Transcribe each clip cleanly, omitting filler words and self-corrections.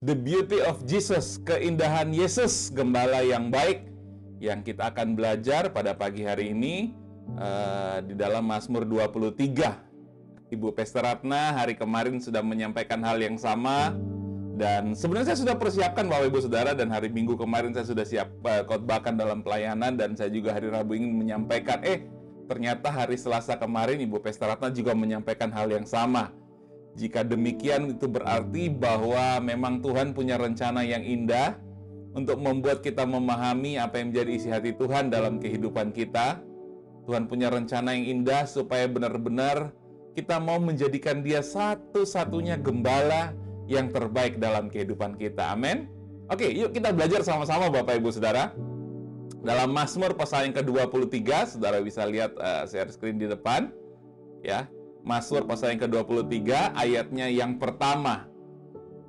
The beauty of Jesus, keindahan Yesus, gembala yang baik, yang kita akan belajar pada pagi hari ini di dalam Mazmur 23. Ibu Pester Ratna hari kemarin sudah menyampaikan hal yang sama, dan sebenarnya saya sudah persiapkan Bapak Ibu Saudara, dan hari Minggu kemarin saya sudah siap khotbahkan dalam pelayanan, dan saya juga hari Rabu ingin menyampaikan, ternyata hari Selasa kemarin Ibu Pester Ratna juga menyampaikan hal yang sama. Jika demikian, itu berarti bahwa memang Tuhan punya rencana yang indah untuk membuat kita memahami apa yang menjadi isi hati Tuhan dalam kehidupan kita. Tuhan punya rencana yang indah supaya benar-benar kita mau menjadikan Dia satu-satunya gembala yang terbaik dalam kehidupan kita. Amin. Oke, yuk kita belajar sama-sama Bapak Ibu Saudara. Dalam Mazmur pasal yang ke-23, Saudara bisa lihat share screen di depan. Ya, Mazmur pasal yang ke-23 ayatnya yang pertama.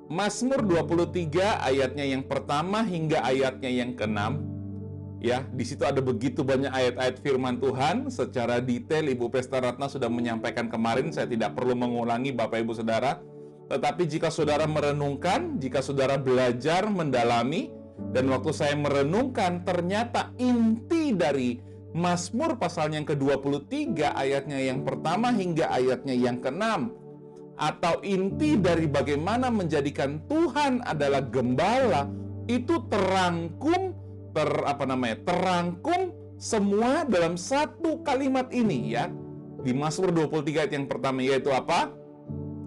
Mazmur 23 ayatnya yang pertama hingga ayatnya yang ke-6. Ya, di situ ada begitu banyak ayat-ayat firman Tuhan secara detail. Ibu Pester Ratna sudah menyampaikan kemarin, saya tidak perlu mengulangi Bapak Ibu Saudara. Tetapi jika saudara merenungkan, jika saudara belajar mendalami, dan waktu saya merenungkan, ternyata inti dari Mazmur pasal yang ke-23 ayatnya yang pertama hingga ayatnya yang ke-6, atau inti dari bagaimana menjadikan Tuhan adalah gembala, itu terangkum semua dalam satu kalimat ini, ya. Di Mazmur 23 ayat yang pertama, yaitu apa?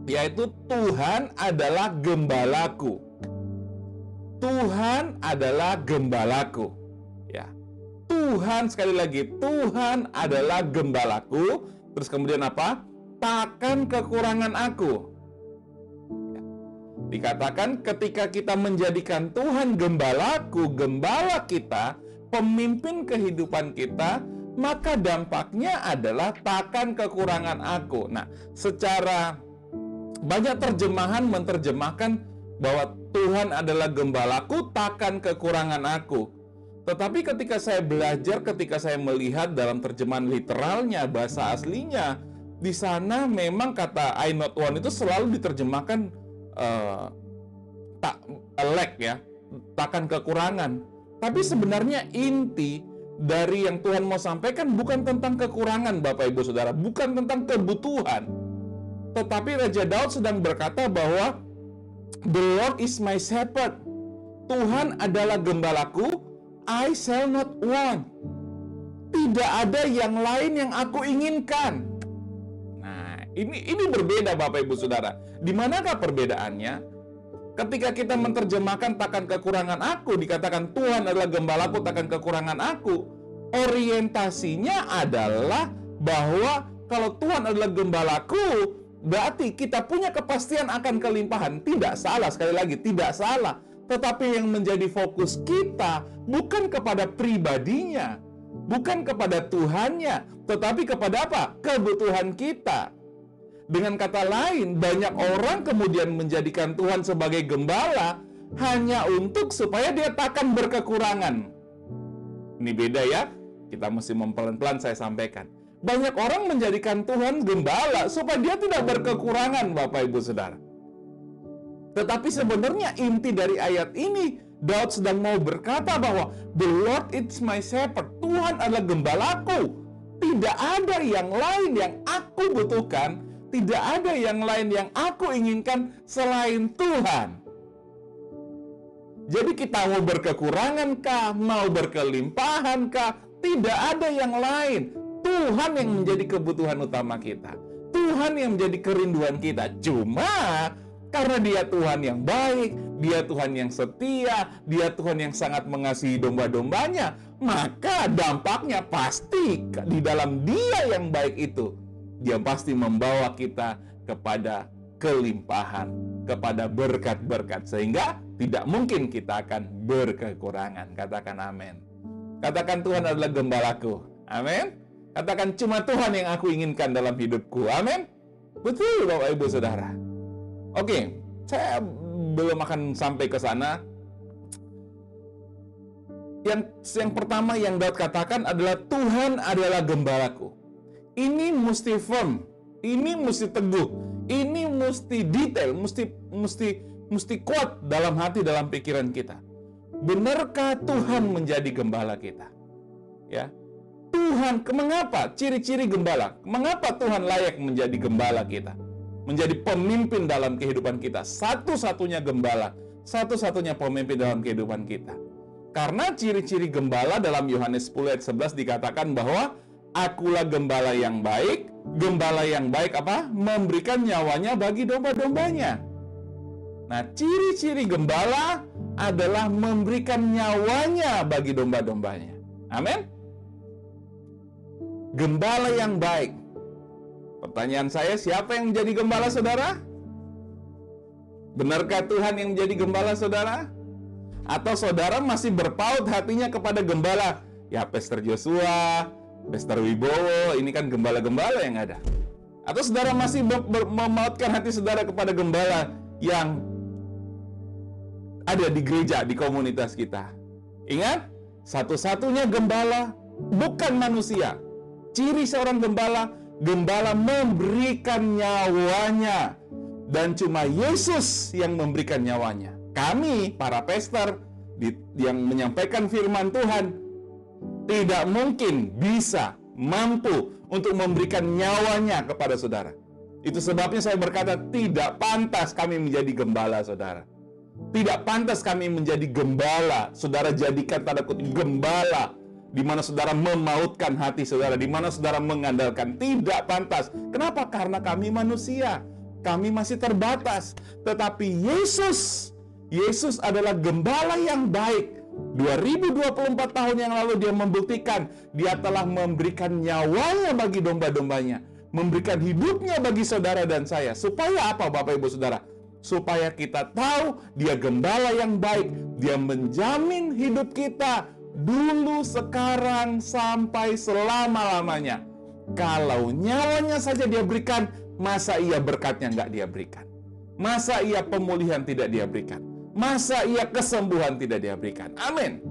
Yaitu Tuhan adalah gembalaku. Tuhan adalah gembalaku. Ya. Tuhan, sekali lagi, Tuhan adalah gembalaku. Terus kemudian apa? Takkan kekurangan aku. Ya. Dikatakan ketika kita menjadikan Tuhan gembalaku, gembala kita, pemimpin kehidupan kita, maka dampaknya adalah takkan kekurangan aku. Nah, secara banyak terjemahan menerjemahkan bahwa Tuhan adalah gembalaku, takkan kekurangan aku. Tetapi ketika saya belajar, ketika saya melihat dalam terjemahan literalnya, bahasa aslinya, di sana memang kata I not want itu selalu diterjemahkan lack, ya, takkan kekurangan. Tapi sebenarnya inti dari yang Tuhan mau sampaikan bukan tentang kekurangan Bapak Ibu Saudara, bukan tentang kebutuhan. Tetapi Raja Daud sedang berkata bahwa The Lord is my shepherd. Tuhan adalah gembalaku, I shall not want. Tidak ada yang lain yang aku inginkan. Nah, ini berbeda Bapak Ibu Saudara. Di manakah perbedaannya? Ketika kita menerjemahkan takkan kekurangan aku, dikatakan Tuhan adalah gembalaku, takkan kekurangan aku. Orientasinya adalah bahwa kalau Tuhan adalah gembalaku, berarti kita punya kepastian akan kelimpahan. Tidak salah, sekali lagi, tidak salah. Tetapi yang menjadi fokus kita bukan kepada pribadinya, bukan kepada Tuhannya, tetapi kepada apa? Kebutuhan kita. Dengan kata lain, banyak orang kemudian menjadikan Tuhan sebagai gembala hanya untuk supaya dia takkan berkekurangan. Ini beda ya, kita mesti pelan-pelan saya sampaikan. Banyak orang menjadikan Tuhan gembala supaya dia tidak berkekurangan, Bapak Ibu Saudara. Tetapi sebenarnya inti dari ayat ini, Daud sedang mau berkata bahwa The Lord is my shepherd. Tuhan adalah gembalaku. Tidak ada yang lain yang aku butuhkan, tidak ada yang lain yang aku inginkan selain Tuhan. Jadi kita mau berkekurangan kah, mau berkelimpahan kah, tidak ada yang lain. Tuhan yang menjadi kebutuhan utama kita. Tuhan yang menjadi kerinduan kita. Cuma karena Dia Tuhan yang baik, Dia Tuhan yang setia, Dia Tuhan yang sangat mengasihi domba-dombanya, maka dampaknya pasti di dalam Dia yang baik itu, Dia pasti membawa kita kepada kelimpahan, kepada berkat-berkat, sehingga tidak mungkin kita akan berkekurangan. Katakan amin. Katakan Tuhan adalah gembalaku. Amin. Katakan cuma Tuhan yang aku inginkan dalam hidupku. Amin. Betul Bapak Ibu Saudara. Oke, saya belum akan sampai ke sana. Yang pertama yang Daud katakan adalah Tuhan adalah gembalaku. Ini mesti firm, ini mesti teguh, ini mesti detail, mesti mesti kuat dalam hati, dalam pikiran kita. Benarkah Tuhan menjadi gembala kita? Ya, Tuhan, mengapa? Ciri-ciri gembala. Mengapa Tuhan layak menjadi gembala kita? Menjadi pemimpin dalam kehidupan kita. Satu-satunya gembala, satu-satunya pemimpin dalam kehidupan kita. Karena ciri-ciri gembala dalam Yohanes 10 ayat 11 dikatakan bahwa akulah gembala yang baik. Gembala yang baik apa? Memberikan nyawanya bagi domba-dombanya. Nah, ciri-ciri gembala adalah memberikan nyawanya bagi domba-dombanya. Amin. Gembala yang baik. Pertanyaan saya, siapa yang menjadi gembala saudara? Benarkah Tuhan yang menjadi gembala saudara? Atau saudara masih berpaut hatinya kepada gembala? Ya, Pastor Joshua, Pastor Wibowo, ini kan gembala-gembala yang ada. Atau saudara masih memautkan hati saudara kepada gembala yang ada di gereja, di komunitas kita? Ingat, satu-satunya gembala bukan manusia. Ciri seorang gembala, gembala memberikan nyawanya. Dan cuma Yesus yang memberikan nyawanya. Kami, para pastor yang menyampaikan firman Tuhan, tidak mungkin bisa, mampu untuk memberikan nyawanya kepada saudara. Itu sebabnya saya berkata, tidak pantas kami menjadi gembala saudara. Tidak pantas kami menjadi gembala. Saudara jadikan tanda kutip gembala, di mana saudara memautkan hati saudara, di mana saudara mengandalkan. Tidak pantas. Kenapa? Karena kami manusia. Kami masih terbatas. Tetapi Yesus adalah gembala yang baik. 2024 tahun yang lalu dia membuktikan dia telah memberikan nyawanya bagi domba-dombanya, memberikan hidupnya bagi saudara dan saya. Supaya apa, Bapak Ibu Saudara? Supaya kita tahu dia gembala yang baik. Dia menjamin hidup kita dulu, sekarang, sampai selama-lamanya. Kalau nyawanya saja dia berikan, masa ia berkatnya nggak dia berikan? Masa ia pemulihan tidak dia berikan? Masa ia kesembuhan tidak dia berikan? Amin.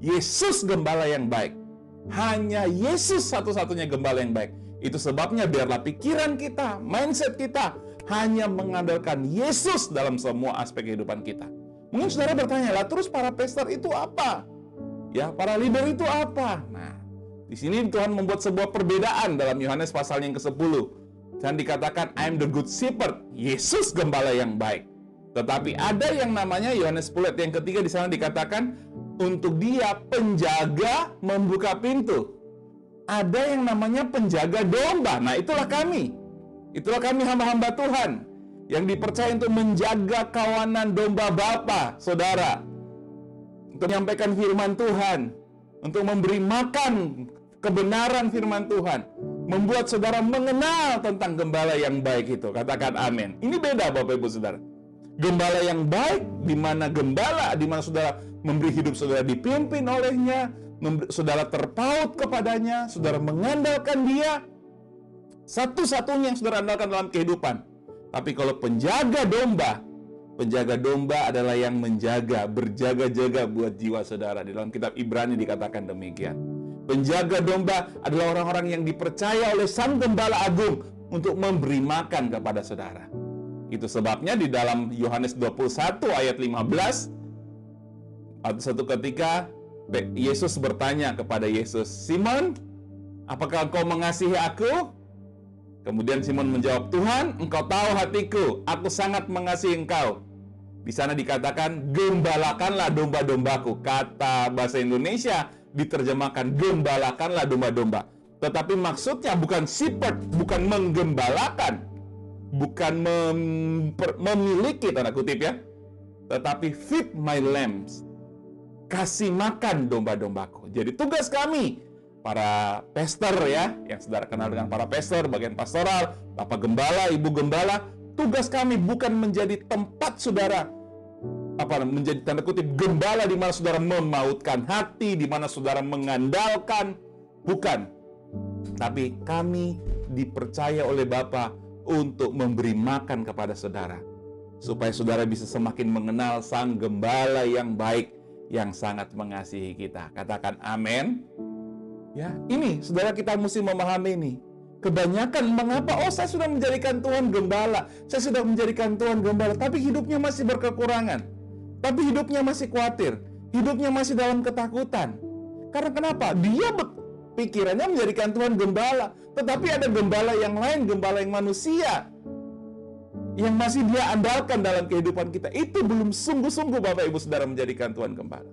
Yesus gembala yang baik. Hanya Yesus satu-satunya gembala yang baik. Itu sebabnya biarlah pikiran kita, mindset kita hanya mengandalkan Yesus dalam semua aspek kehidupan kita. Mungkin saudara bertanya, lah terus para pastor itu apa? Ya, para leader itu apa? Nah, di sini Tuhan membuat sebuah perbedaan dalam Yohanes pasal yang ke-10. Dan dikatakan, I am the good shepherd. Yesus gembala yang baik. Tetapi ada yang namanya Yohanes 10 ayat yang ketiga, di sana dikatakan untuk dia penjaga membuka pintu. Ada yang namanya penjaga domba. Nah, itulah kami. Itulah kami hamba-hamba Tuhan yang dipercaya untuk menjaga kawanan domba Bapa, saudara. Untuk menyampaikan firman Tuhan, untuk memberi makan kebenaran firman Tuhan, membuat saudara mengenal tentang gembala yang baik itu. Katakan amin. Ini beda, Bapak Ibu Saudara. Gembala yang baik, di mana gembala, di mana saudara memberi hidup saudara dipimpin olehnya, saudara terpaut kepadanya, saudara mengandalkan dia, satu-satunya yang saudara andalkan dalam kehidupan. Tapi kalau penjaga domba adalah yang menjaga, berjaga-jaga buat jiwa saudara. Di dalam kitab Ibrani dikatakan demikian. Penjaga domba adalah orang-orang yang dipercaya oleh Sang Gembala Agung untuk memberi makan kepada saudara. Itu sebabnya di dalam Yohanes 21 ayat 15, satu ketika Yesus bertanya kepada Yesus, Simon, apakah engkau mengasihi aku? Kemudian Simon menjawab, Tuhan, engkau tahu hatiku, aku sangat mengasihi engkau. Di sana dikatakan, gembalakanlah domba-dombaku. Kata bahasa Indonesia diterjemahkan, gembalakanlah domba-domba. Tetapi maksudnya bukan shepherd, bukan menggembalakan, bukan memiliki, tanda kutip ya, tetapi feed my lambs, kasih makan domba-dombaku. Jadi tugas kami, para pastor ya, yang saudara kenal dengan para pastor, bagian pastoral, bapak gembala, ibu gembala, tugas kami bukan menjadi tempat saudara, menjadi tanda kutip gembala di mana saudara memautkan hati, di mana saudara mengandalkan, bukan. Tapi kami dipercaya oleh Bapa untuk memberi makan kepada saudara, supaya saudara bisa semakin mengenal Sang Gembala yang baik, yang sangat mengasihi kita. Katakan amin. Ya, ini saudara, kita mesti memahami ini. Kebanyakan mengapa? Oh, saya sudah menjadikan Tuhan gembala, saya sudah menjadikan Tuhan gembala, tapi hidupnya masih berkekurangan, tapi hidupnya masih khawatir, hidupnya masih dalam ketakutan. Karena kenapa? Dia pikirannya menjadikan Tuhan gembala, tetapi ada gembala yang lain, gembala yang manusia, yang masih dia andalkan dalam kehidupan kita. Itu belum sungguh-sungguh Bapak Ibu Saudara menjadikan Tuhan gembala.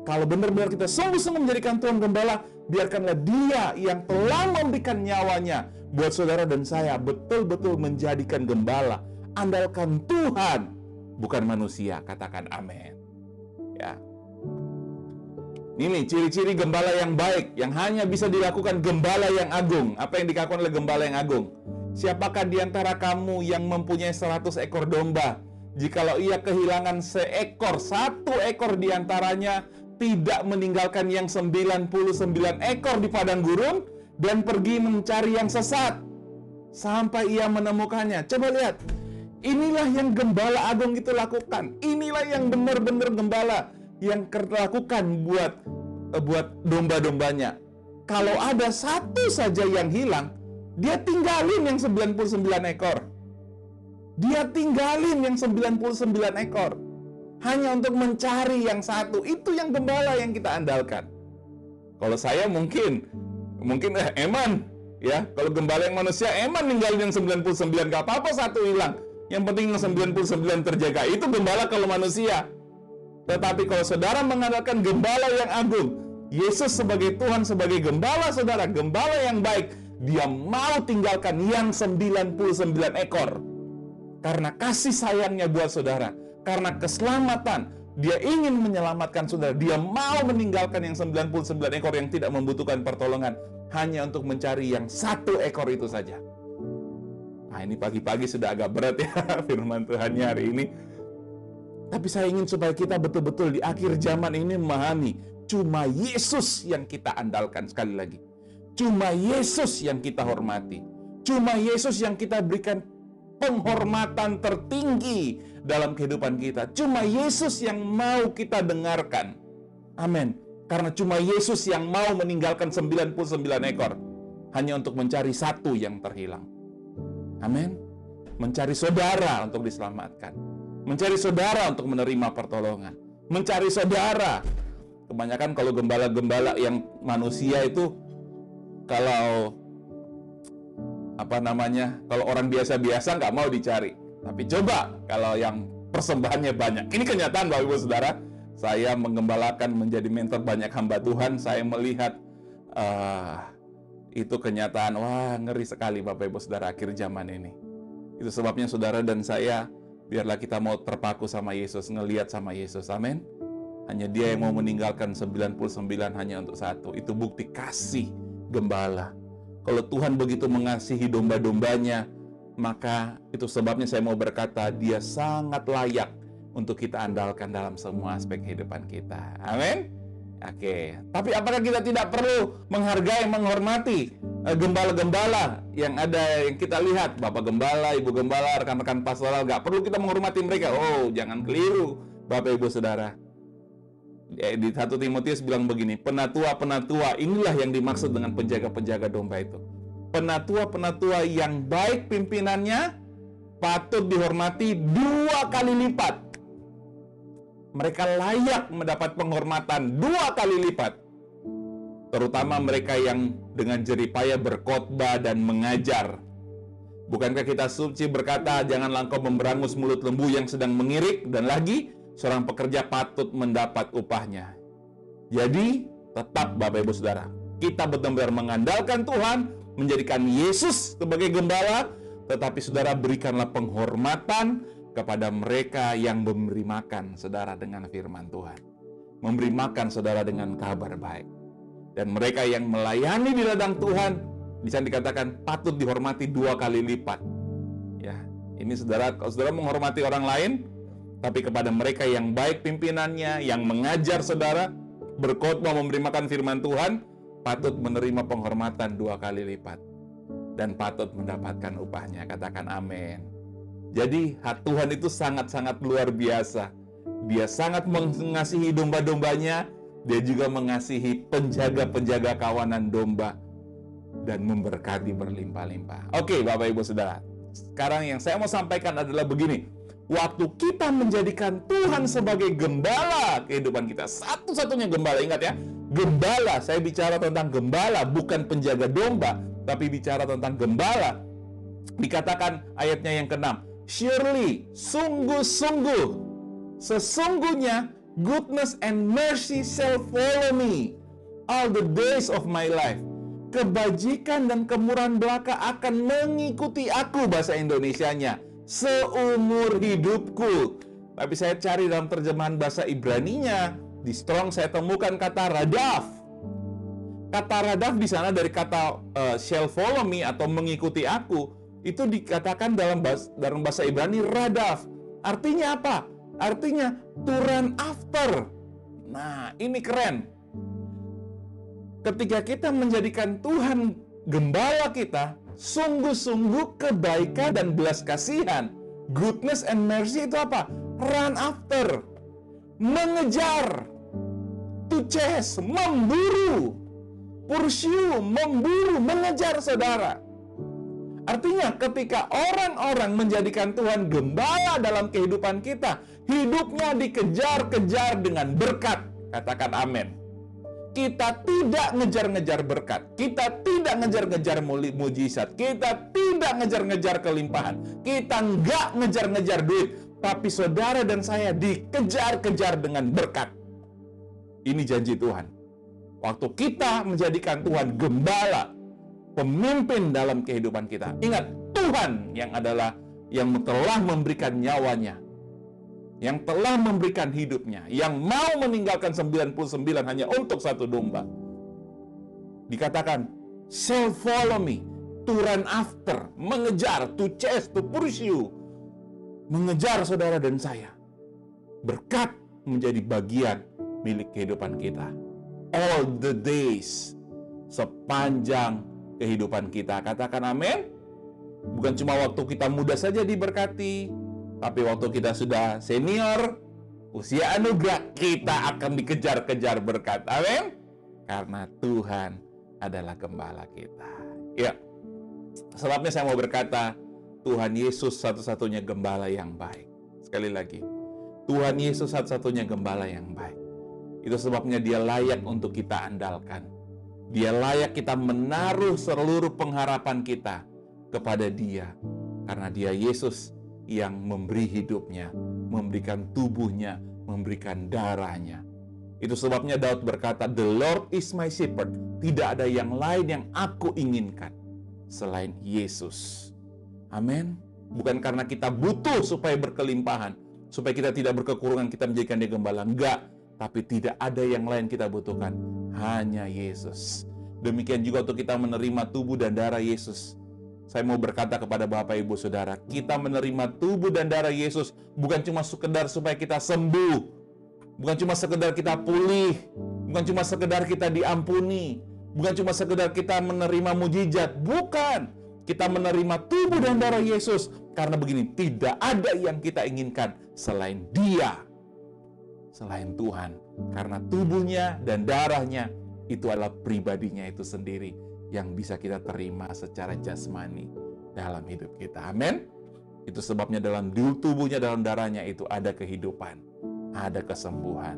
Kalau benar-benar kita sungguh-sungguh menjadikan Tuhan gembala, biarkanlah Dia yang telah memberikan nyawanya buat saudara dan saya betul-betul menjadikan gembala. Andalkan Tuhan, bukan manusia. Katakan amin. Ya. Ini ciri-ciri gembala yang baik, yang hanya bisa dilakukan gembala yang agung. Apa yang dilakukan oleh gembala yang agung? Siapakah di antara kamu yang mempunyai 100 ekor domba? Jikalau ia kehilangan satu ekor di antaranya, tidak meninggalkan yang 99 ekor di padang gurun dan pergi mencari yang sesat sampai ia menemukannya. Coba lihat, inilah yang gembala agung itu lakukan. Inilah yang benar-benar gembala yang lakukan buat domba-dombanya. Kalau ada satu saja yang hilang, dia tinggalin yang 99 ekor. Dia tinggalin yang 99 ekor. Hanya untuk mencari yang satu. Itu yang gembala yang kita andalkan. Kalau saya mungkin eman, ya. Kalau gembala yang manusia eman ninggalin yang 99, gak apa-apa satu hilang. Yang penting yang 99 terjaga. Itu gembala kalau manusia. Tetapi kalau saudara mengandalkan gembala yang agung, Yesus sebagai Tuhan, sebagai gembala saudara, gembala yang baik, Dia mau tinggalkan yang 99 ekor. Karena kasih sayangnya buat saudara, karena keselamatan, Dia ingin menyelamatkan saudara. Dia mau meninggalkan yang 99 ekor yang tidak membutuhkan pertolongan, hanya untuk mencari yang satu ekor itu saja. Nah, ini pagi-pagi sudah agak berat ya firman Tuhannya hari ini. Tapi saya ingin supaya kita betul-betul di akhir zaman ini memahami, cuma Yesus yang kita andalkan. Sekali lagi, cuma Yesus yang kita hormati, cuma Yesus yang kita berikan penghormatan tertinggi dalam kehidupan kita. Cuma Yesus yang mau kita dengarkan. Amin. Karena cuma Yesus yang mau meninggalkan 99 ekor hanya untuk mencari satu yang terhilang. Amin. Mencari saudara untuk diselamatkan, mencari saudara untuk menerima pertolongan, mencari saudara. Kebanyakan kalau gembala-gembala yang manusia itu, kalau kalau orang biasa-biasa nggak mau dicari. Tapi coba kalau yang persembahannya banyak. Ini kenyataan Bapak Ibu Saudara. Saya menggembalakan, menjadi mentor banyak hamba Tuhan. Saya melihat itu kenyataan. Wah, ngeri sekali Bapak Ibu Saudara akhir zaman ini. Itu sebabnya saudara dan saya, biarlah kita mau terpaku sama Yesus, ngelihat sama Yesus. Amin. Hanya Dia yang mau meninggalkan 99 hanya untuk satu. Itu bukti kasih gembala. Kalau Tuhan begitu mengasihi domba-dombanya, maka itu sebabnya saya mau berkata, Dia sangat layak untuk kita andalkan dalam semua aspek kehidupan kita. Amin. Oke. Tapi apakah kita tidak perlu menghargai, menghormati gembala-gembala yang ada, yang kita lihat, Bapak Gembala, Ibu Gembala, rekan-rekan pastoral, gak perlu kita menghormati mereka? Oh, jangan keliru Bapak Ibu Saudara. Di 1 Timotius bilang begini, penatua-penatua inilah yang dimaksud dengan penjaga-penjaga domba itu. Penatua-penatua yang baik pimpinannya patut dihormati 2 kali lipat. Mereka layak mendapat penghormatan 2 kali lipat. Terutama mereka yang dengan jeripaya berkhotbah dan mengajar. Bukankah kita suci berkata, janganlah engkau memberangus mulut lembu yang sedang mengirik, dan lagi seorang pekerja patut mendapat upahnya. Jadi, tetap Bapak Ibu Saudara, kita benar-benar mengandalkan Tuhan, menjadikan Yesus sebagai gembala, tetapi saudara berikanlah penghormatan kepada mereka yang memberi makan saudara dengan firman Tuhan, memberi makan saudara dengan kabar baik. Dan mereka yang melayani di ladang Tuhan, di sana dikatakan patut dihormati 2 kali lipat. Ya, ini saudara, kalau saudara menghormati orang lain, tapi kepada mereka yang baik pimpinannya, yang mengajar saudara, berkhotbah, memberi makan firman Tuhan, patut menerima penghormatan 2 kali lipat. Dan patut mendapatkan upahnya. Katakan amin. Jadi hak Tuhan itu sangat-sangat luar biasa. Dia sangat mengasihi domba-dombanya. Dia juga mengasihi penjaga-penjaga kawanan domba. dan memberkati berlimpah-limpah. Oke, Bapak Ibu Saudara. Sekarang yang saya mau sampaikan adalah begini. Waktu kita menjadikan Tuhan sebagai gembala kehidupan kita, satu-satunya gembala, ingat ya, gembala, saya bicara tentang gembala, bukan penjaga domba, tapi bicara tentang gembala. Dikatakan ayatnya yang ke-6, surely, sungguh-sungguh, sesungguhnya goodness and mercy shall follow me all the days of my life. Kebajikan dan kemurahan belaka akan mengikuti aku, bahasa Indonesianya, seumur hidupku. Tapi saya cari dalam terjemahan bahasa Ibraninya, di Strong saya temukan kata radaf. Kata radaf di sana dari kata shall follow me atau mengikuti aku, itu dikatakan dalam bahasa Ibrani radaf. Artinya apa? Artinya to run after. Nah, ini keren. Ketika kita menjadikan Tuhan gembala kita, sungguh-sungguh kebaikan dan belas kasihan, goodness and mercy itu apa? Run after, mengejar, to chase, memburu, pursue, memburu, mengejar, saudara. Artinya ketika orang-orang menjadikan Tuhan gembala dalam kehidupan kita, hidupnya dikejar-kejar dengan berkat. Katakan amin. Kita tidak ngejar-ngejar berkat, kita tidak ngejar-ngejar mujizat, kita tidak ngejar-ngejar kelimpahan, kita nggak ngejar-ngejar duit, tapi saudara dan saya dikejar-kejar dengan berkat. Ini janji Tuhan. Waktu kita menjadikan Tuhan gembala, pemimpin dalam kehidupan kita. Ingat, Tuhan yang telah memberikan nyawanya, yang telah memberikan hidupnya, yang mau meninggalkan 99 hanya untuk satu domba. Dikatakan, shall follow me, to run after, mengejar, to chase, to pursue. Mengejar saudara dan saya. Berkat menjadi bagian milik kehidupan kita. All the days, sepanjang kehidupan kita. Katakan amin. Bukan cuma waktu kita muda saja diberkati, tapi waktu kita sudah senior, usia anugerah, kita akan dikejar-kejar berkat. Amin. Karena Tuhan adalah gembala kita. Ya, sebabnya saya mau berkata, Tuhan Yesus satu-satunya gembala yang baik. Sekali lagi, Tuhan Yesus satu-satunya gembala yang baik. Itu sebabnya Dia layak untuk kita andalkan. Dia layak kita menaruh seluruh pengharapan kita kepada Dia. Karena Dia Yesus yang memberi hidupnya, memberikan tubuhnya, memberikan darahnya. Itu sebabnya Daud berkata, The Lord is my shepherd. Tidak ada yang lain yang aku inginkan selain Yesus. Amin. Bukan karena kita butuh supaya berkelimpahan, supaya kita tidak berkekurangan, kita menjadikan Dia gembala. Enggak. Tapi tidak ada yang lain kita butuhkan. Hanya Yesus. Demikian juga untuk kita menerima tubuh dan darah Yesus. Saya mau berkata kepada Bapak Ibu Saudara, kita menerima tubuh dan darah Yesus bukan cuma sekedar supaya kita sembuh, bukan cuma sekedar kita pulih, bukan cuma sekedar kita diampuni, bukan cuma sekedar kita menerima mujizat, bukan. Kita menerima tubuh dan darah Yesus karena begini, tidak ada yang kita inginkan selain Dia, selain Tuhan. Karena tubuhnya dan darahnya itu adalah pribadinya itu sendiri yang bisa kita terima secara jasmani dalam hidup kita. Amin. Itu sebabnya dalam tubuhnya, dalam darahnya itu ada kehidupan, ada kesembuhan.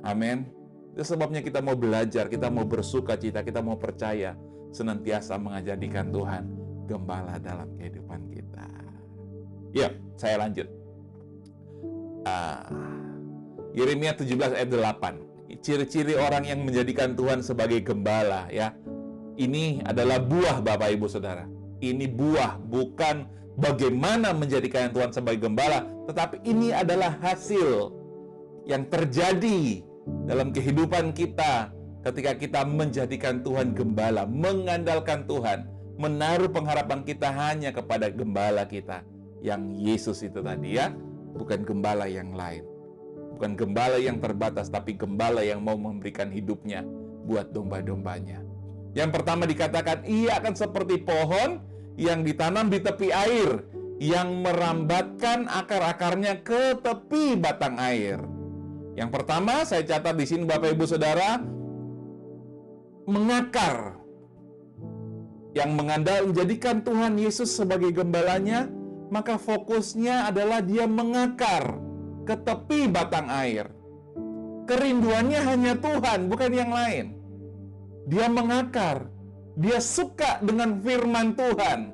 Amin. Itu sebabnya kita mau belajar, kita mau bersuka cita, kita mau percaya, senantiasa mengajadikan Tuhan gembala dalam kehidupan kita. Ya, saya lanjut. Yeremia 17 ayat 8. Ciri-ciri orang yang menjadikan Tuhan sebagai gembala, ya. Ini adalah buah, Bapak Ibu Saudara. Ini buah, bukan bagaimana menjadikan Tuhan sebagai gembala, tetapi ini adalah hasil yang terjadi dalam kehidupan kita ketika kita menjadikan Tuhan gembala, mengandalkan Tuhan, menaruh pengharapan kita hanya kepada gembala kita, yang Yesus itu tadi, ya. Bukan gembala yang lain. Bukan gembala yang terbatas, tapi gembala yang mau memberikan hidupnya buat domba-dombanya. Yang pertama dikatakan, ia akan seperti pohon yang ditanam di tepi air, yang merambatkan akar-akarnya ke tepi batang air. Yang pertama, saya catat di sini Bapak Ibu Saudara, mengakar. yang menjadikan Tuhan Yesus sebagai gembalanya, maka fokusnya adalah dia mengakar ke tepi batang air. Kerinduannya hanya Tuhan, bukan yang lain. Dia mengakar, dia suka dengan firman Tuhan,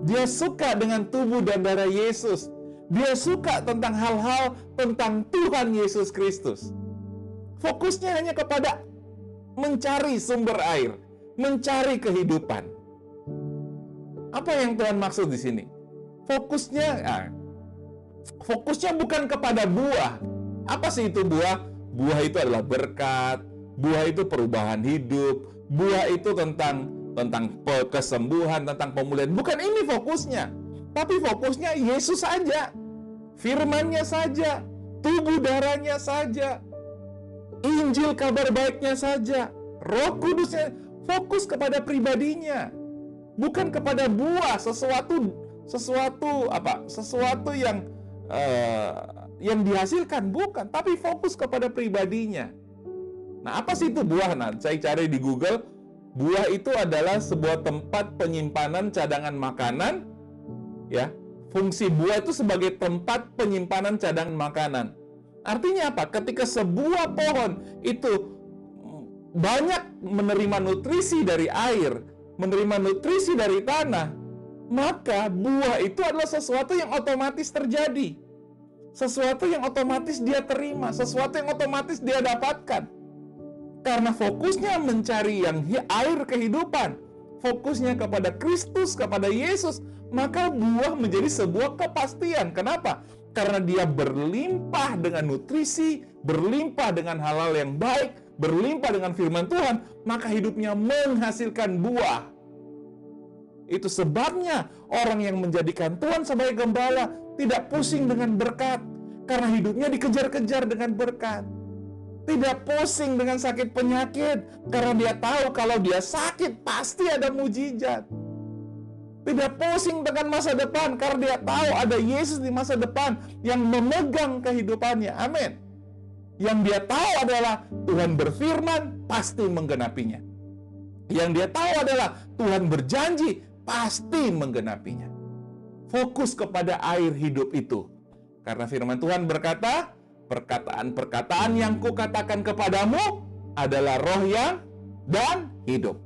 dia suka dengan tubuh dan darah Yesus, dia suka tentang hal-hal tentang Tuhan Yesus Kristus. Fokusnya hanya kepada mencari sumber air, mencari kehidupan. Apa yang Tuhan maksud di sini? Fokusnya bukan kepada buah. Apa sih itu buah? Buah itu adalah berkat, buah itu perubahan hidup, buah itu tentang kesembuhan, tentang pemulihan. Bukan ini fokusnya. Tapi fokusnya Yesus saja, firman-Nya saja, tubuh darahnya saja, Injil kabar baiknya saja, Roh Kudusnya. Fokus kepada pribadinya, bukan kepada buah, sesuatu yang dihasilkan, bukan, tapi fokus kepada pribadinya. Nah, apa sih itu buah? Nah, saya cari di Google, buah itu adalah sebuah tempat penyimpanan cadangan makanan, ya. Fungsi buah itu sebagai tempat penyimpanan cadangan makanan. Artinya apa? Ketika sebuah pohon itu banyak menerima nutrisi dari air, menerima nutrisi dari tanah, maka buah itu adalah sesuatu yang otomatis terjadi. Sesuatu yang otomatis dia terima, sesuatu yang otomatis dia dapatkan. Karena fokusnya mencari yang air kehidupan, fokusnya kepada Kristus, kepada Yesus, maka buah menjadi sebuah kepastian. Kenapa? Karena dia berlimpah dengan nutrisi, berlimpah dengan hal-hal yang baik, berlimpah dengan firman Tuhan, maka hidupnya menghasilkan buah. Itu sebabnya orang yang menjadikan Tuhan sebagai gembala tidak pusing dengan berkat, karena hidupnya dikejar-kejar dengan berkat. Tidak pusing dengan sakit penyakit, karena dia tahu kalau dia sakit pasti ada mujizat. Tidak pusing dengan masa depan, karena dia tahu ada Yesus di masa depan yang memegang kehidupannya. Amin. Yang dia tahu adalah Tuhan berfirman, pasti menggenapinya. Yang dia tahu adalah Tuhan berjanji, pasti menggenapinya. Fokus kepada air hidup itu. Karena firman Tuhan berkata, perkataan-perkataan yang kukatakan kepadamu adalah roh yang dan hidup.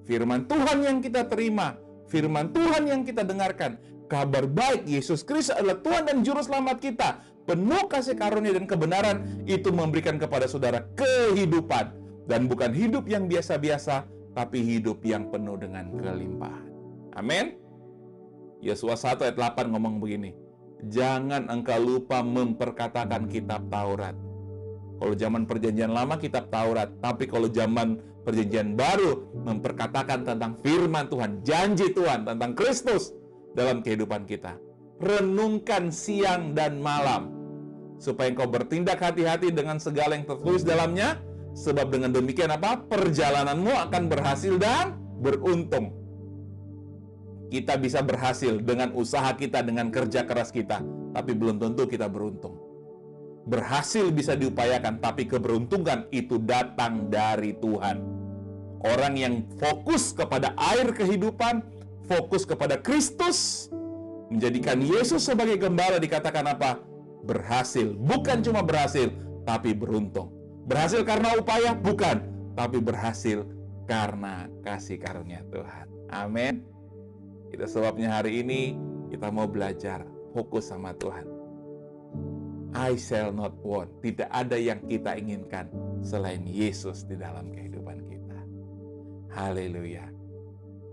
Firman Tuhan yang kita terima, firman Tuhan yang kita dengarkan, kabar baik Yesus Kristus adalah Tuhan dan Juru Selamat kita, penuh kasih karunia dan kebenaran, itu memberikan kepada saudara kehidupan. Dan bukan hidup yang biasa-biasa, tapi hidup yang penuh dengan kelimpahan. Amin. Yesaya 1 ayat 8 ngomong begini, jangan engkau lupa memperkatakan kitab Taurat. Kalau zaman perjanjian lama kitab Taurat, tapi kalau zaman perjanjian baru memperkatakan tentang firman Tuhan, janji Tuhan tentang Kristus dalam kehidupan kita. Renungkan siang dan malam, supaya engkau bertindak hati-hati dengan segala yang tertulis dalamnya, sebab dengan demikian apa? Perjalananmu akan berhasil dan beruntung. Kita bisa berhasil dengan usaha kita, dengan kerja keras kita, tapi belum tentu kita beruntung. Berhasil bisa diupayakan, tapi keberuntungan itu datang dari Tuhan. Orang yang fokus kepada air kehidupan, fokus kepada Kristus, menjadikan Yesus sebagai gembala, dikatakan apa? Berhasil. Bukan cuma berhasil, tapi beruntung. Berhasil karena upaya? Bukan. Tapi berhasil karena kasih karunia Tuhan. Amin. Itu sebabnya hari ini kita mau belajar fokus sama Tuhan. I shall not want. Tidak ada yang kita inginkan selain Yesus di dalam kehidupan kita. Haleluya.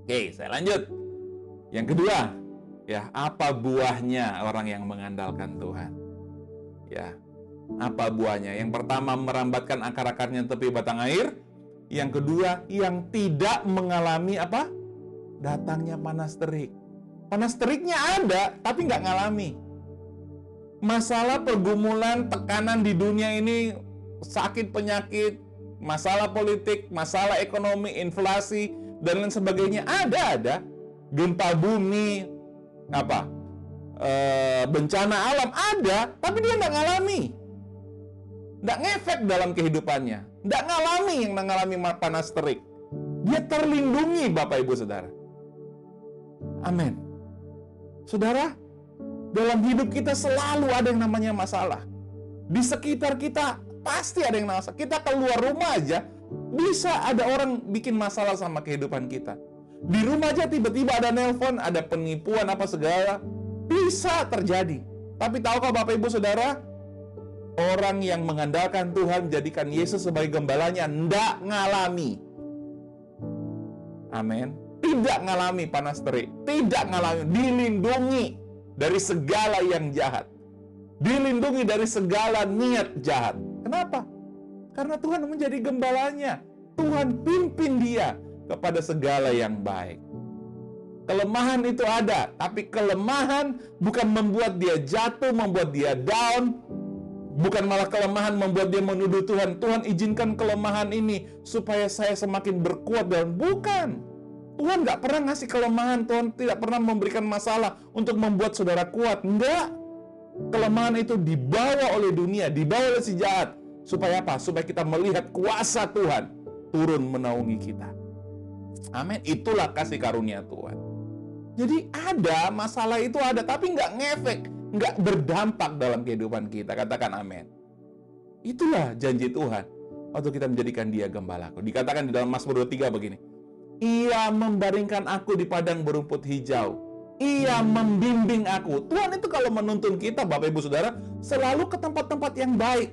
Oke, saya lanjut. Yang kedua, ya, apa buahnya orang yang mengandalkan Tuhan? Ya, apa buahnya? Yang pertama, merambatkan akar-akarnya tepi batang air. Yang kedua, yang tidak mengalami apa? Datangnya panas terik. Panas teriknya ada, tapi nggak ngalami. Masalah pergumulan, tekanan di dunia ini, sakit penyakit, masalah politik, masalah ekonomi, inflasi, dan lain sebagainya ada. Gempa bumi, bencana alam ada, tapi dia nggak ngalami. Nggak ngefek dalam kehidupannya. Nggak ngalami yang mengalami panas terik. Dia terlindungi, Bapak Ibu Saudara. Amin. Saudara, dalam hidup kita selalu ada yang namanya masalah. Di sekitar kita pasti ada yang masalah. Kita keluar rumah aja, bisa ada orang bikin masalah sama kehidupan kita. Di rumah aja tiba-tiba ada nelpon, ada penipuan apa segala. Bisa terjadi. Tapi tahukah Bapak Ibu Saudara, orang yang mengandalkan Tuhan, jadikan Yesus sebagai gembalanya, tidak ngalami. Amin. Tidak ngalami panas terik. Tidak ngalami. Dilindungi dari segala yang jahat. Dilindungi dari segala niat jahat. Kenapa? Karena Tuhan menjadi gembalanya. Tuhan pimpin dia kepada segala yang baik. Kelemahan itu ada, tapi kelemahan bukan membuat dia jatuh, membuat dia down. Bukan malah kelemahan membuat dia menuduh Tuhan. Tuhan izinkan kelemahan ini supaya saya semakin berkuat. Dan bukan. Tuhan nggak pernah ngasih kelemahan. Tuhan tidak pernah memberikan masalah untuk membuat saudara kuat. Enggak. Kelemahan itu dibawa oleh dunia, dibawa oleh si jahat. Supaya apa? Supaya kita melihat kuasa Tuhan turun menaungi kita. Amin. Itulah kasih karunia Tuhan. Jadi ada, masalah itu ada, tapi nggak ngefek, nggak berdampak dalam kehidupan kita. Katakan amin. Itulah janji Tuhan waktu kita menjadikan dia gembalaku. Dikatakan di dalam Mazmur 23 begini. Ia membaringkan aku di padang berumput hijau. Ia membimbing aku. Tuhan itu kalau menuntun kita, Bapak Ibu Saudara, selalu ke tempat-tempat yang baik.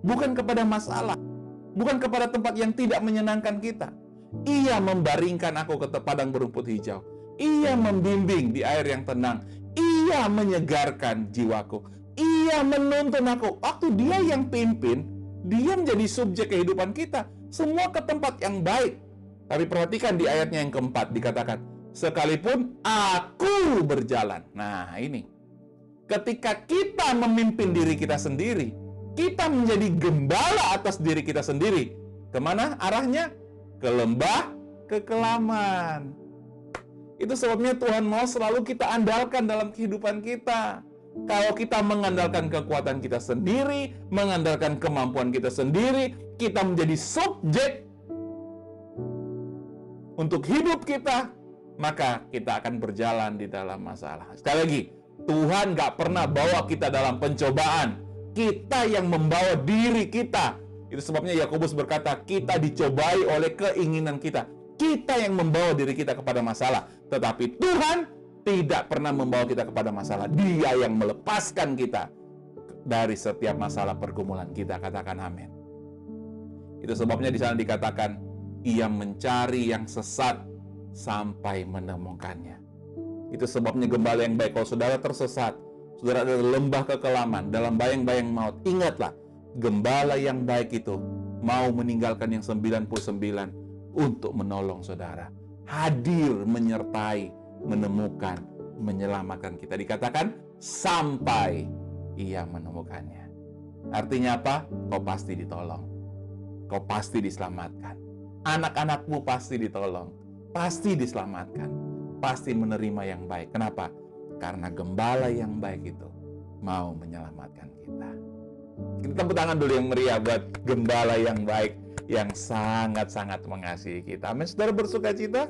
Bukan kepada masalah. Bukan kepada tempat yang tidak menyenangkan kita. Ia membaringkan aku ke padang berumput hijau. Ia membimbing di air yang tenang. Ia menyegarkan jiwaku. Ia menuntun aku. Waktu dia yang pimpin, dia menjadi subjek kehidupan kita. Semua ke tempat yang baik. Tapi perhatikan di ayatnya yang keempat dikatakan, sekalipun aku berjalan. Nah ini, ketika kita memimpin diri kita sendiri, kita menjadi gembala atas diri kita sendiri. Kemana arahnya? Ke lembah kekelaman. Itu sebabnya Tuhan mau selalu kita andalkan dalam kehidupan kita. Kalau kita mengandalkan kekuatan kita sendiri, mengandalkan kemampuan kita sendiri, kita menjadi subjek untuk hidup kita, maka kita akan berjalan di dalam masalah. Sekali lagi, Tuhan gak pernah bawa kita dalam pencobaan. Kita yang membawa diri kita. Itu sebabnya Yakobus berkata, kita dicobai oleh keinginan kita. Kita yang membawa diri kita kepada masalah. Tetapi Tuhan tidak pernah membawa kita kepada masalah. Dia yang melepaskan kita dari setiap masalah pergumulan kita. Katakan amin. Itu sebabnya di sana dikatakan, ia mencari yang sesat sampai menemukannya. Itu sebabnya gembala yang baik. Kalau saudara tersesat, saudara ada lembah kekelaman, dalam bayang-bayang maut, ingatlah, gembala yang baik itu mau meninggalkan yang 99 untuk menolong saudara. Hadir, menyertai, menemukan, menyelamatkan kita. Dikatakan sampai ia menemukannya. Artinya apa? Kau pasti ditolong. Kau pasti diselamatkan. Anak-anakmu pasti ditolong. Pasti diselamatkan. Pasti menerima yang baik. Kenapa? Karena gembala yang baik itu mau menyelamatkan kita. Kita tepuk tangan dulu yang meriah buat gembala yang baik, yang sangat-sangat mengasihi kita. Amin. Saudara bersuka cita?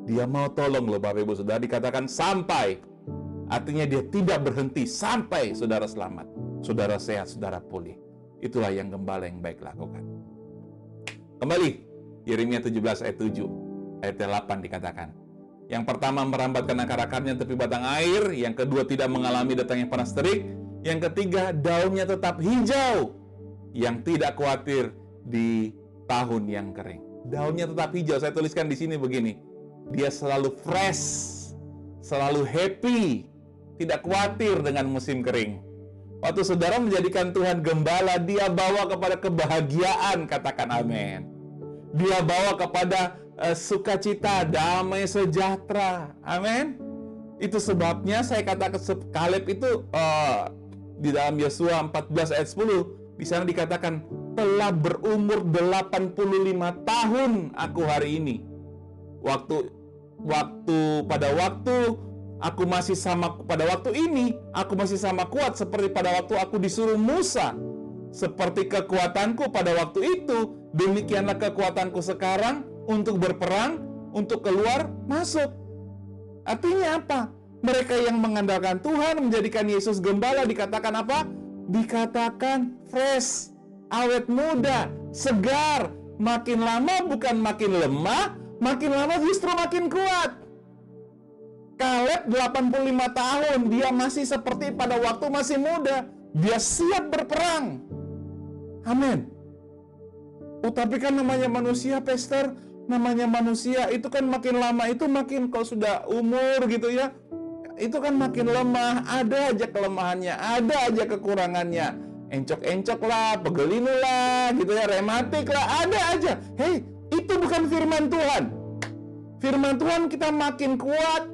Dia mau tolong loh Bapak Ibu Saudara. Dikatakan sampai. Artinya dia tidak berhenti sampai saudara selamat. Saudara sehat, saudara pulih. Itulah yang gembala yang baik lakukan. Kembali. Yeremia 17 ayat 7. Ayat 8 dikatakan. Yang pertama merambatkan akar-akarnya tepi batang air. Yang kedua tidak mengalami datangnya panas terik. Yang ketiga daunnya tetap hijau. Yang tidak khawatir di tahun yang kering. Daunnya tetap hijau. Saya tuliskan di sini begini. Dia selalu fresh, selalu happy, tidak khawatir dengan musim kering. Waktu saudara menjadikan Tuhan gembala, dia bawa kepada kebahagiaan, katakan amin. Dia bawa kepada sukacita, damai sejahtera, amin. Itu sebabnya saya katakan Kaleb itu di dalam Yosua 14 ayat 10, di sana dikatakan, telah berumur 85 tahun aku hari ini. Pada waktu aku masih sama, pada waktu ini aku masih sama kuat seperti pada waktu aku disuruh Musa. Seperti kekuatanku pada waktu itu, demikianlah kekuatanku sekarang untuk berperang, untuk keluar masuk. Artinya apa? Mereka yang mengandalkan Tuhan, menjadikan Yesus gembala, dikatakan apa? Dikatakan fresh, awet muda, segar. Makin lama bukan makin lemah, makin lama justru makin kuat. Kaleb 85 tahun, dia masih seperti pada waktu masih muda. Dia siap berperang. Amin. Oh, tapi kan namanya manusia, Pastor. Namanya manusia itu kan makin lama itu makin, kalau sudah umur gitu ya, itu kan makin lemah. Ada aja kelemahannya, ada aja kekurangannya. Encok-encok lah, pegelinu lah, gitu ya, rematik lah, ada aja. Hei, itu bukan firman Tuhan. Firman Tuhan kita makin kuat,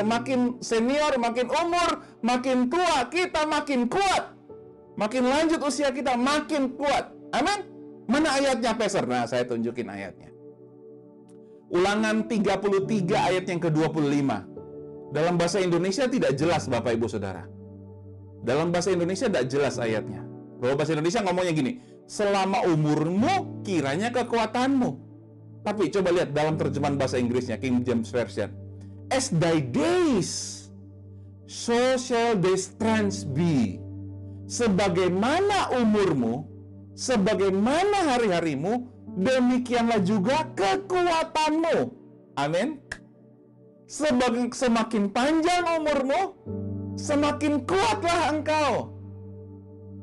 makin senior, makin umur, makin tua, kita makin kuat. Makin lanjut usia kita, makin kuat. Amin. Mana ayatnya, Pastor? Nah, saya tunjukin ayatnya. Ulangan 33 ayat yang ke-25. Dalam bahasa Indonesia tidak jelas, Bapak Ibu Saudara. Dalam bahasa Indonesia tidak jelas ayatnya. Kalau bahasa Indonesia ngomongnya gini, selama umurmu kiranya kekuatanmu. Tapi coba lihat dalam terjemahan bahasa Inggrisnya, King James Version. As thy days, so shall thy strength be. Sebagaimana umurmu, sebagaimana hari-harimu, demikianlah juga kekuatanmu. Amin. Semakin panjang umurmu, semakin kuatlah engkau.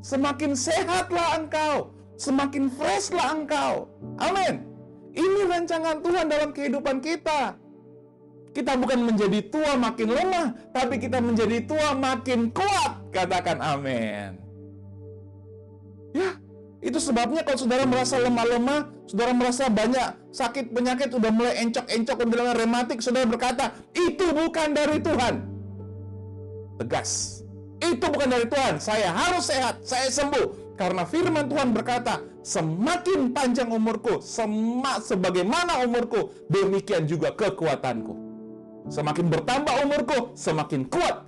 Semakin sehatlah engkau. Semakin freshlah engkau. Amin. Ini rancangan Tuhan dalam kehidupan kita. Kita bukan menjadi tua makin lemah, tapi kita menjadi tua makin kuat. Katakan amin. Ya, itu sebabnya kalau saudara merasa lemah-lemah, saudara merasa banyak sakit penyakit, udah mulai encok-encok, udah rematik, saudara berkata, itu bukan dari Tuhan. Tegas. Itu bukan dari Tuhan. Saya harus sehat, saya sembuh. Karena firman Tuhan berkata, semakin panjang umurku, sebagaimana umurku, demikian juga kekuatanku. Semakin bertambah umurku, semakin kuat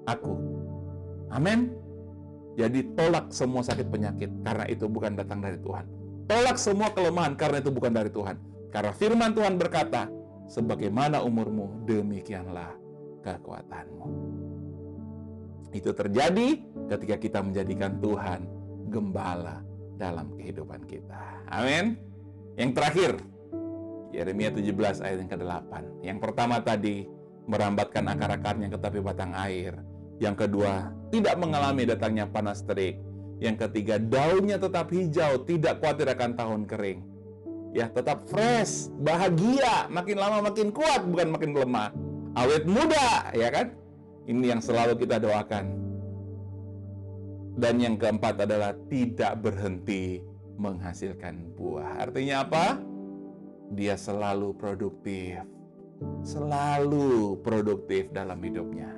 aku. Amin. Jadi tolak semua sakit penyakit, karena itu bukan datang dari Tuhan. Tolak semua kelemahan, karena itu bukan dari Tuhan. Karena firman Tuhan berkata, sebagaimana umurmu, demikianlah kekuatanmu. Itu terjadi ketika kita menjadikan Tuhan gembala dalam kehidupan kita. Amin. Yang terakhir, Yeremia 17 ayat yang ke-8. Yang pertama tadi, merambatkan akar-akarnya ke tepi batang air. Yang kedua, tidak mengalami datangnya panas terik. Yang ketiga, daunnya tetap hijau, tidak khawatir akan tahun kering. Ya, tetap fresh, bahagia, makin lama makin kuat, bukan makin lemah. Awet muda, ya kan? Ini yang selalu kita doakan. Dan yang keempat adalah tidak berhenti menghasilkan buah. Artinya apa? Dia selalu produktif. Selalu produktif dalam hidupnya.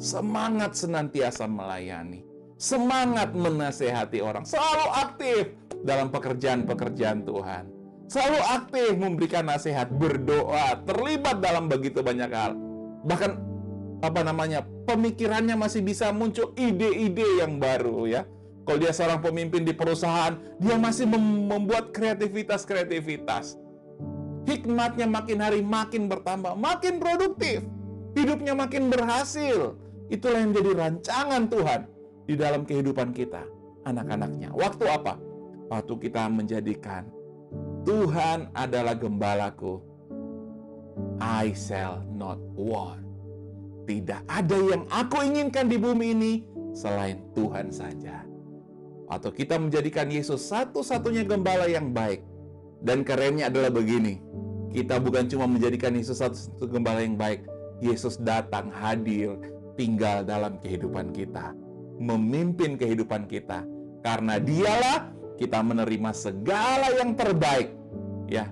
Semangat senantiasa melayani. Semangat menasehati orang. Selalu aktif dalam pekerjaan-pekerjaan Tuhan. Selalu aktif memberikan nasihat, berdoa, terlibat dalam begitu banyak hal. Bahkan pemikirannya masih bisa muncul ide-ide yang baru ya. Kalau dia seorang pemimpin di perusahaan, dia masih membuat kreativitas. Hikmatnya makin hari makin bertambah, makin produktif. Hidupnya makin berhasil. Itulah yang menjadi rancangan Tuhan di dalam kehidupan kita, anak-anaknya. Waktu apa? Waktu kita menjadikan Tuhan adalah gembalaku, I shall not want. Tidak ada yang aku inginkan di bumi ini selain Tuhan saja. Atau kita menjadikan Yesus satu-satunya gembala yang baik. Dan kerennya adalah begini, kita bukan cuma menjadikan Yesus satu-satunya gembala yang baik. Yesus datang, hadir, tinggal dalam kehidupan kita, memimpin kehidupan kita. Karena dialah kita menerima segala yang terbaik ya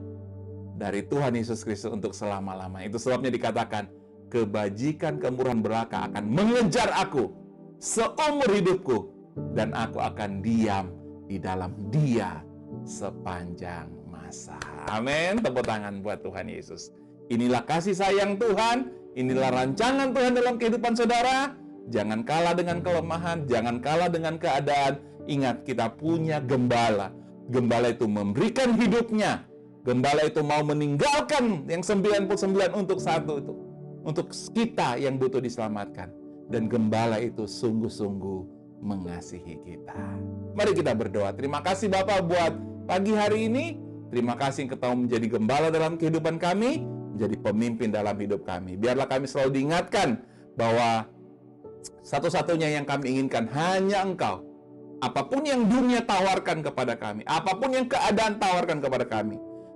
dari Tuhan Yesus Kristus untuk selama-lamanya. Itu sebabnya dikatakan, kebajikan kemurahan belaka akan mengejar aku seumur hidupku, dan aku akan diam di dalam Dia sepanjang masa. Amin. Tepuk tangan buat Tuhan Yesus. Inilah kasih sayang Tuhan, inilah rancangan Tuhan dalam kehidupan saudara. Jangan kalah dengan kelemahan, jangan kalah dengan keadaan. Ingat, kita punya gembala. Gembala itu memberikan hidupnya. Gembala itu mau meninggalkan yang 99 untuk satu itu. untuk kita yang butuh diselamatkan. Dan gembala itu sungguh-sungguh mengasihi kita. Mari kita berdoa. Terima kasih Bapak buat pagi hari ini. Terima kasih Engkau telah menjadi gembala dalam kehidupan kami, menjadi pemimpin dalam hidup kami. Biarlah kami selalu diingatkan bahwa satu-satunya yang kami inginkan hanya Engkau. Apapun yang dunia tawarkan kepada kami, apapun yang keadaan tawarkan kepada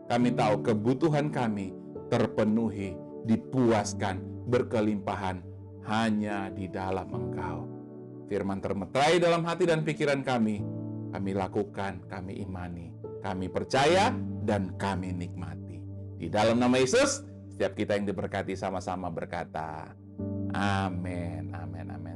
kami tahu kebutuhan kami terpenuhi, dipuaskan, berkelimpahan hanya di dalam Engkau. Firman termeterai dalam hati dan pikiran kami lakukan, kami imani, kami percaya, dan kami nikmati. Di dalam nama Yesus, setiap kita yang diberkati sama-sama berkata, amin, amin, amin.